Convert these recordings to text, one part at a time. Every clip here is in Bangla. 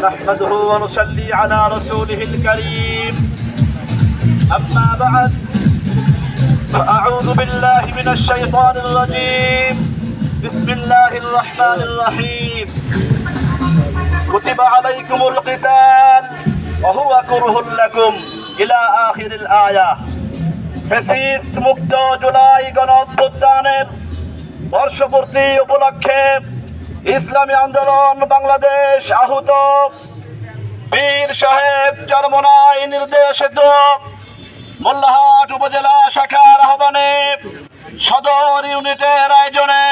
نحمده ونصلي على رسوله الكريم أما بعد فأعوذ بالله من الشيطان الرجيم بسم الله الرحمن الرحيم كتب عليكم القتال وهو كره لكم إلى آخر الآية ফ্যাসিস্ট মুক্ত জুলাই গণঅভ্যুত্থানের বর্ষপূর্তি উপলক্ষে ইসলামী আন্দোলন বাংলাদেশ আহত পীর সাহেব চরমনাই নির্দেশিত মোল্লাহাট উপজেলা শাখার আহ্বানে সদর ইউনিটের আয়োজনে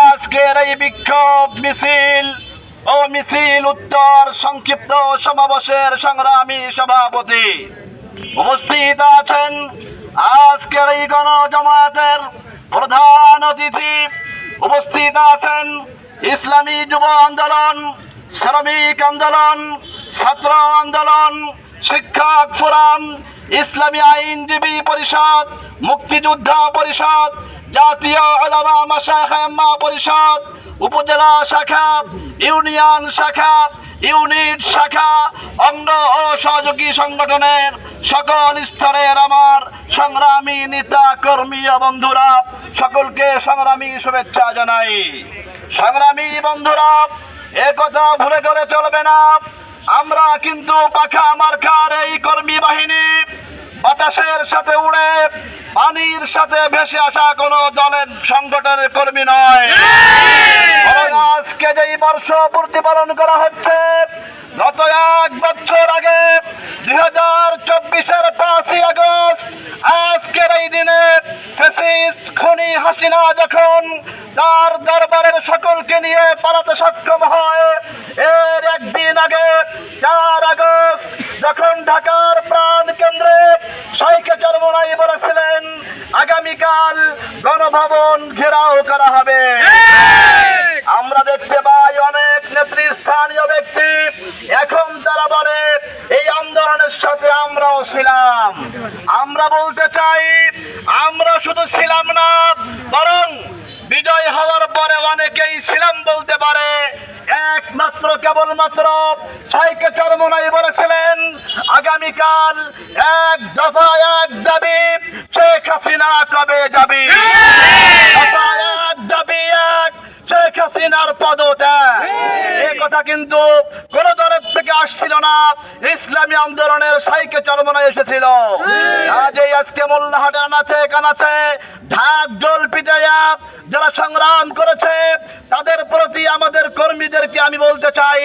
আজকের এই বিক্ষোভ মিছিল ও মিছিল উত্তর সংক্ষিপ্ত সমাবেশের সংগ্রামী সভাপতি উপস্থিত আছেন আজকের এই গণজমায়েতের প্রধান অতিথি উপস্থিত আছেন ইসলামী যুব আন্দোলন শ্রমিক আন্দোলন ছাত্র আন্দোলন শিক্ষক ফোরাম ইসলামী আইনজীবী পরিষদ মুক্তিযোদ্ধা পরিষদ জাতীয় উলামা মাশায়েখ আম্মা পরিষদ উপজেলা শাখা ইউনিয়ন শাখা ইউনিট শাখা অঙ্গ ও সহযোগী সংগঠনের সকল স্তরের আমার সংগ্রামী নেতা কর্মী ও বন্ধুরা সকলকে সংগ্রামী শুভেচ্ছা জানাই। সংগ্রামী বন্ধুরা, একথা ভুলে গেলে চলবে না, আমরা কিন্তু পাখা মার্কার এই কর্মী বাহিনী বাতাসের সাথে উড়ে পানির সাথে ভেসে আসা কোন দলের সংগঠনের কর্মী নয়। আজকে যেই বর্ষপূর্তি পালন করা হচ্ছে গত 1 বছর আগে 2024-এর 5ই আগস্ট আজকের এই দিনে ফ্যাসিস্ট খুনি হাসিনা যখন তার দরবারের সকলকে নিয়ে পালাতে সক্ষম হয়, এর একদিন আগে 4 আগস্ট যখন ঢাকার প্রাণ কেন্দ্রে শাইখ চরমনাই বলেছিলেন আগামীকাল গণভবন ঘেরাও করা হবে, আমরা দেখতে পাই অনেক নেতৃস্থানীয় ব্যক্তি এখন তারা বলে এই আন্দোলনের সাথে আমরাও ছিলাম। আমরা বলতে চাই, আমরা শুধু ছিলাম না, বরং বিজয় হওয়ার পরে অনেকেই ছিলাম বলতে পারে। একমাত্র কেবলমাত্র শাইখ চরমনাই বলেছিলেন আগামীকাল এক দফা এক দাবি, শেখ হাসিনা কবে যাবি, দফা এক দাবি এক, শেখ হাসিনার পদত্যাগ। এই কথা কিন্তু কোন দলের থেকে আসছিল না, ইসলামী আন্দোলনের শাইখ চরমনাই এসেছিল। আজই আজকে মোল্লাহাটের নাচে কানাচে ঢাক ঢোল পিটাইয়া যারা সংগ্রাম করেছে তাদের প্রতি আমাদের কর্মীদেরকে আমি বলতে চাই,